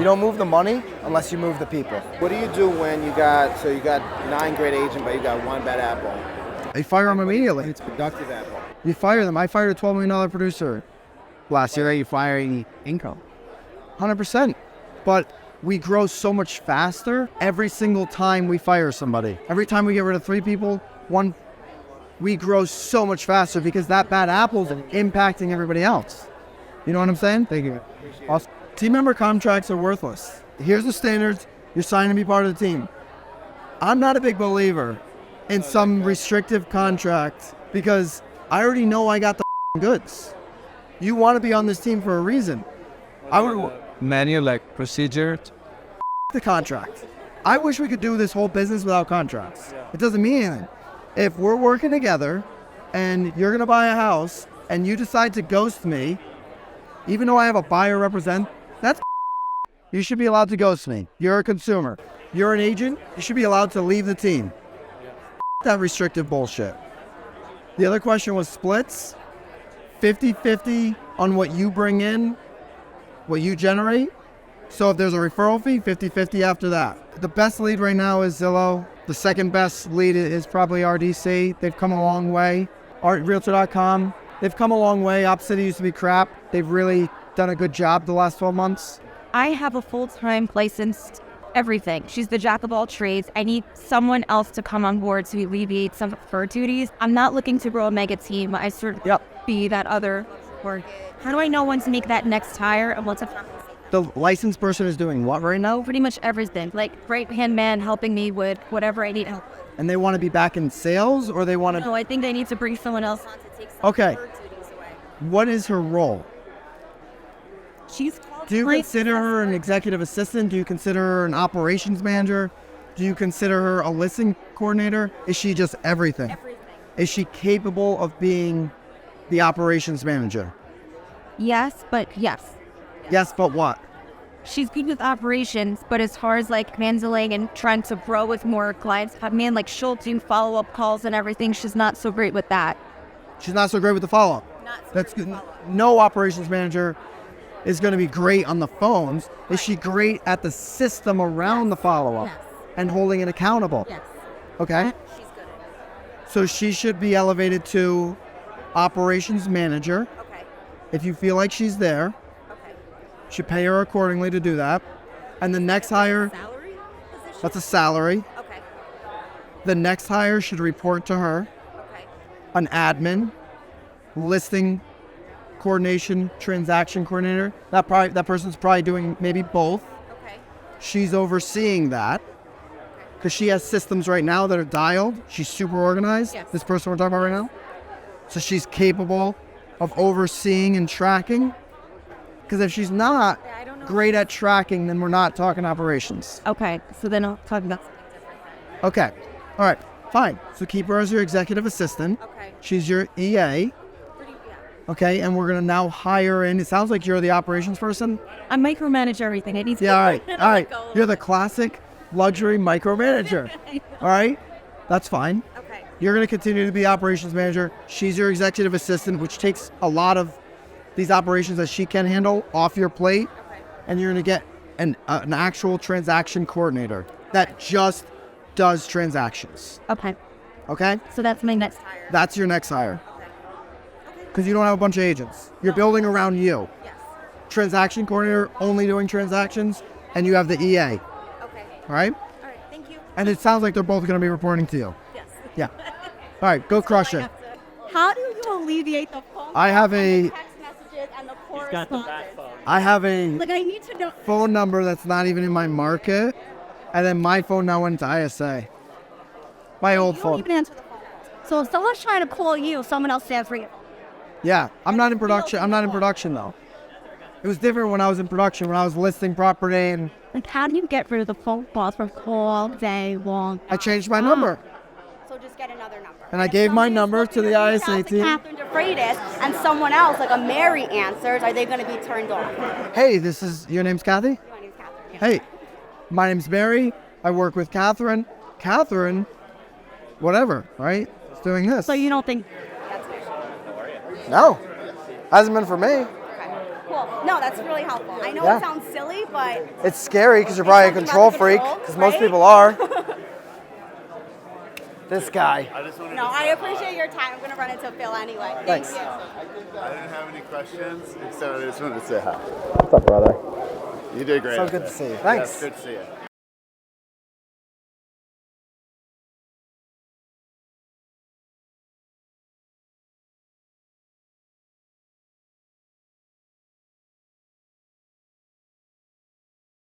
You don't move the money unless you move the people. What do you do when you got 9 great agents, but you got 1 bad apple? You fire them immediately. It's productive apple. You fire them. I fired a $12 million producer last year. Are you firing income? 100%. But we grow so much faster every single time we fire somebody. Every time we get rid of 3 people, we grow so much faster because that bad apple's impacting everybody else. You know what I'm saying? Thank you. Awesome. Team member contracts are worthless. Here's the standards. You're signing to be part of the team. I'm not a big believer in some restrictive contract because I already know I got the goods. You want to be on this team for a reason. I would Manual, like procedure. the contract. I wish we could do this whole business without contracts. It doesn't mean anything. If we're working together and you're gonna buy a house and you decide to ghost me, even though I have a buyer represent, that's you should be allowed to ghost me. You're a consumer. You're an agent. You should be allowed to leave the team. That restrictive bullshit. The other question was splits. 50-50 on what you bring in, what you generate. So if there's a referral fee, 50-50 after that. The best lead right now is Zillow. The second best lead is probably RDC. They've come a long way. Realtor.com. They've come a long way. Op City used to be crap. They've really done a good job the last 12 months. I have a full-time licensed everything. She's the jack of all trades. I need someone else to come on board to alleviate some of her duties. I'm not looking to grow a mega team. I sort of be that other support. How do I know when to make that next hire and what to compensate? The licensed person is doing what right now? Pretty much everything. Like right-hand man helping me with whatever I need help with. And they want to be back in sales or they want to... No, I think I need to bring someone else on to take some Okay. of her duties away. What is her role? She's called Do you client consider her an executive assistant? Do you consider her an operations manager? Do you consider her a listing coordinator? Is she just everything? everything. Is she capable of being the operations manager? Yes, but yes. Yes, but what? She's good with operations, but as far as like handling and trying to grow with more clients, I mean, like she'll do follow-up calls and everything. She's not so great with that. She's not so great with the follow-up. That's good. No operations manager is going to be great on the phones. Is she great at the system around the follow-up and holding it accountable? Yes. Okay. She's good at it. So she should be elevated to operations manager. Okay. If you feel like she's there, Okay. should pay her accordingly to do that. And the next hire, Salary position? that's a salary. Okay. The next hire should report to her. Okay. An admin, listing coordination, transaction coordinator. That person's probably doing maybe both. Okay. She's overseeing that because she has systems right now that are dialed. She's super organized. Yes. This person we're talking about right now. So she's capable of overseeing and tracking. Because if she's not I don't know. great at tracking, then we're not talking operations. Okay. So then I'll talk about something different. Okay. All right. Fine. So keep her as your executive assistant. Okay. She's your EA. Okay, and we're gonna now hire in. It sounds like you're the operations person. I micromanage everything. I need to. Yeah, all right. You're the classic luxury micromanager. All right, that's fine. Okay. You're gonna continue to be operations manager. She's your executive assistant, which takes a lot of these operations that she can handle off your plate, Okay. and you're gonna get an actual transaction coordinator that just does transactions. Okay. Okay, So that's my next hire. that's your next hire. Okay. Because you don't have a bunch of agents. You're building around you. Yes. Transaction coordinator only doing transactions, and you have the EA. Okay. All right? All right. Thank you. And it sounds like they're both going to be reporting to you. Yes. Yeah. All right, go crush it. How do you alleviate the phone? I have a text messages and the correspondence? I have a Like I need to know. phone number that's not even in my market, and then my phone now went to ISA. My old You don't phone. even answer the phone. So if someone's trying to call you, someone else stands for you. Yeah, I'm not in production. I'm not in production though. It was different when I was in production, when I was listing property, and Like how do you get rid of the phone calls from all day long? I changed my number. So just get another number. And I gave my number to the ISA team. Catherine DeFreitas and someone else, like a Mary answers, are they going to be turned off? Hey, this is, your name's Kathy? My name's Catherine. Hey, my name's Barry. I work with Catherine. Catherine, whatever, right? Is doing this. So you don't think That's an issue. No, hasn't been for me. Okay. Cool. No, that's really helpful. I know Yeah. it sounds silly, but It's scary because you're probably a something control about the freak, control, because most right? people are. This guy. no, I appreciate your time. I'm going to run into Phil anyway. Thank Thanks. you. I didn't have any questions, except I just wanted to say hi. What's up, brother? You did great. So out good there. to see you. Yeah, Thanks. it's good to see you.